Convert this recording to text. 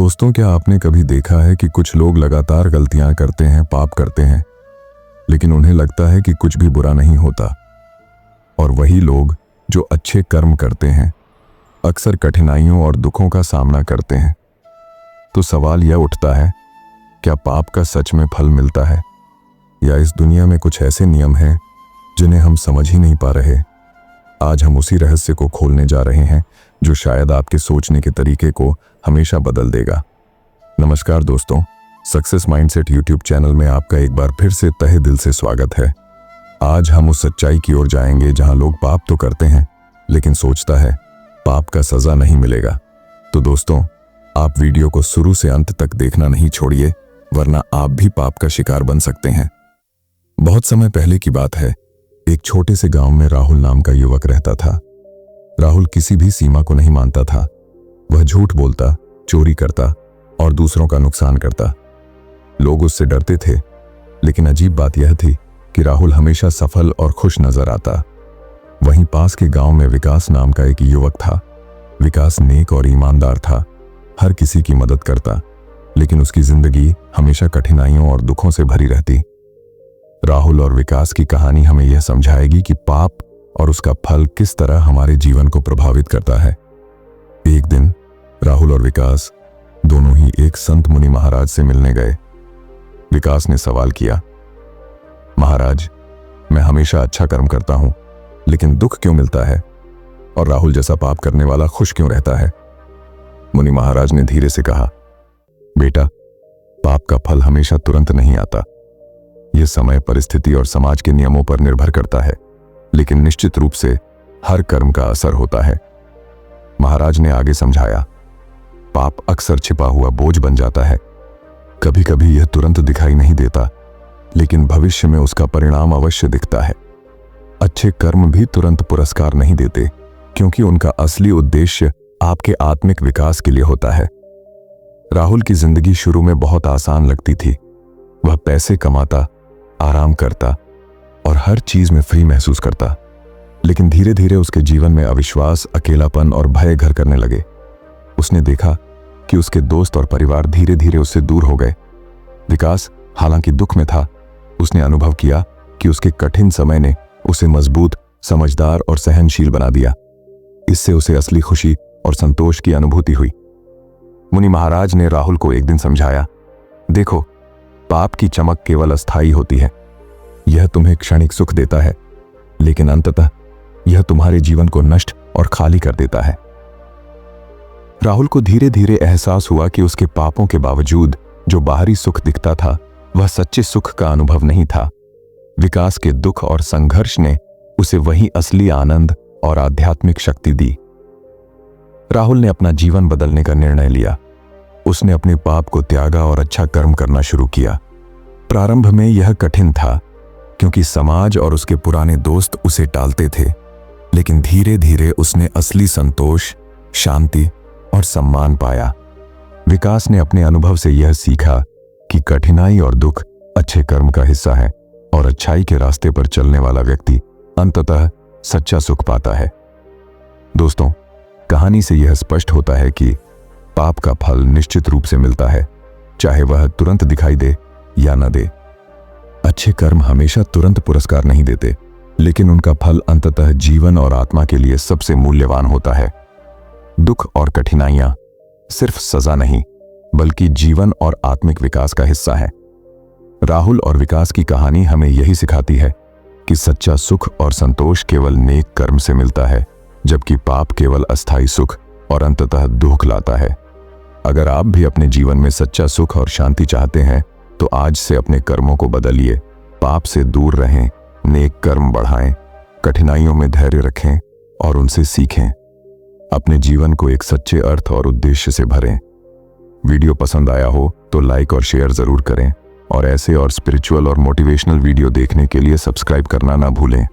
दोस्तों, क्या आपने कभी देखा है कि कुछ लोग लगातार गलतियां करते हैं, पाप करते हैं, लेकिन उन्हें लगता है कि कुछ भी बुरा नहीं होता। और वही लोग जो अच्छे कर्म करते हैं अक्सर कठिनाइयों और दुखों का सामना करते हैं। तो सवाल यह उठता है, क्या पाप का सच में फल मिलता है, या इस दुनिया में कुछ ऐसे नियम हैं जिन्हें हम समझ ही नहीं पा रहे। आज हम उसी रहस्य को खोलने जा रहे हैं जो शायद आपके सोचने के तरीके को हमेशा बदल देगा। नमस्कार दोस्तों, सक्सेस माइंडसेट यूट्यूब चैनल में आपका एक बार फिर से तहे दिल से स्वागत है। आज हम उस सच्चाई की ओर जाएंगे जहां लोग पाप तो करते हैं लेकिन सोचता है पाप का सजा नहीं मिलेगा। तो दोस्तों, आप वीडियो को शुरू से अंत तक देखना नहीं छोड़िए, वरना आप भी पाप का शिकार बन सकते हैं। बहुत समय पहले की बात है, एक छोटे से गांव में राहुल नाम का युवक रहता था। राहुल किसी भी सीमा को नहीं मानता था। वह झूठ बोलता, चोरी करता और दूसरों का नुकसान करता। लोग उससे डरते थे, लेकिन अजीब बात यह थी कि राहुल हमेशा सफल और खुश नजर आता। वहीं पास के गांव में विकास नाम का एक युवक था। विकास नेक और ईमानदार था, हर किसी की मदद करता, लेकिन उसकी जिंदगी हमेशा कठिनाइयों और दुखों से भरी रहती। राहुल और विकास की कहानी हमें यह समझाएगी कि पाप और उसका फल किस तरह हमारे जीवन को प्रभावित करता है। एक दिन राहुल और विकास दोनों ही एक संत मुनि महाराज से मिलने गए। विकास ने सवाल किया, महाराज, मैं हमेशा अच्छा कर्म करता हूं, लेकिन दुख क्यों मिलता है? और राहुल जैसा पाप करने वाला खुश क्यों रहता है? मुनि महाराज ने धीरे से कहा, बेटा, पाप का फल हमेशा तुरंत नहीं आता। यह समय, परिस्थिति और समाज के नियमों पर निर्भर करता है, लेकिन निश्चित रूप से हर कर्म का असर होता है। महाराज ने आगे समझाया, पाप अक्सर छिपा हुआ बोझ बन जाता है। कभी कभी यह तुरंत दिखाई नहीं देता, लेकिन भविष्य में उसका परिणाम अवश्य दिखता है। अच्छे कर्म भी तुरंत पुरस्कार नहीं देते, क्योंकि उनका असली उद्देश्य आपके आत्मिक विकास के लिए होता है। राहुल की जिंदगी शुरू में बहुत आसान लगती थी। वह पैसे कमाता, आराम करता और हर चीज में फ्री महसूस करता, लेकिन धीरे धीरे उसके जीवन में अविश्वास, अकेलापन और भय घर करने लगे। उसने देखा कि उसके दोस्त और परिवार धीरे धीरे उससे दूर हो गए। विकास हालांकि दुख में था, उसने अनुभव किया कि उसके कठिन समय ने उसे मजबूत, समझदार और सहनशील बना दिया। इससे उसे असली खुशी और संतोष की अनुभूति हुई। मुनि महाराज ने राहुल को एक दिन समझाया, देखो, पाप की चमक केवल अस्थायी होती है। यह तुम्हें क्षणिक सुख देता है, लेकिन अंततः यह तुम्हारे जीवन को नष्ट और खाली कर देता है। राहुल को धीरे धीरे एहसास हुआ कि उसके पापों के बावजूद जो बाहरी सुख दिखता था, वह सच्चे सुख का अनुभव नहीं था। विकास के दुख और संघर्ष ने उसे वही असली आनंद और आध्यात्मिक शक्ति दी। राहुल ने अपना जीवन बदलने का निर्णय लिया। उसने अपने पाप को त्यागा और अच्छा कर्म करना शुरू किया। प्रारंभ में यह कठिन था, क्योंकि समाज और उसके पुराने दोस्त उसे टालते थे, लेकिन धीरे धीरे उसने असली संतोष, शांति और सम्मान पाया। विकास ने अपने अनुभव से यह सीखा कि कठिनाई और दुख अच्छे कर्म का हिस्सा है, और अच्छाई के रास्ते पर चलने वाला व्यक्ति अंततः सच्चा सुख पाता है। दोस्तों, कहानी से यह स्पष्ट होता है कि पाप का फल निश्चित रूप से मिलता है, चाहे वह तुरंत दिखाई दे या न दे। अच्छे कर्म हमेशा तुरंत पुरस्कार नहीं देते, लेकिन उनका फल अंततः जीवन और आत्मा के लिए सबसे मूल्यवान होता है। दुख और कठिनाइयां सिर्फ सजा नहीं, बल्कि जीवन और आत्मिक विकास का हिस्सा है। राहुल और विकास की कहानी हमें यही सिखाती है कि सच्चा सुख और संतोष केवल नेक कर्म से मिलता है, जबकि पाप केवल अस्थायी सुख और अंततः दुख लाता है। अगर आप भी अपने जीवन में सच्चा सुख और शांति चाहते हैं, तो आज से अपने कर्मों को बदलिए। पाप से दूर रहें, नेक कर्म बढ़ाएं, कठिनाइयों में धैर्य रखें और उनसे सीखें। अपने जीवन को एक सच्चे अर्थ और उद्देश्य से भरें। वीडियो पसंद आया हो तो लाइक और शेयर जरूर करें, और ऐसे और स्पिरिचुअल और मोटिवेशनल वीडियो देखने के लिए सब्सक्राइब करना ना भूलें।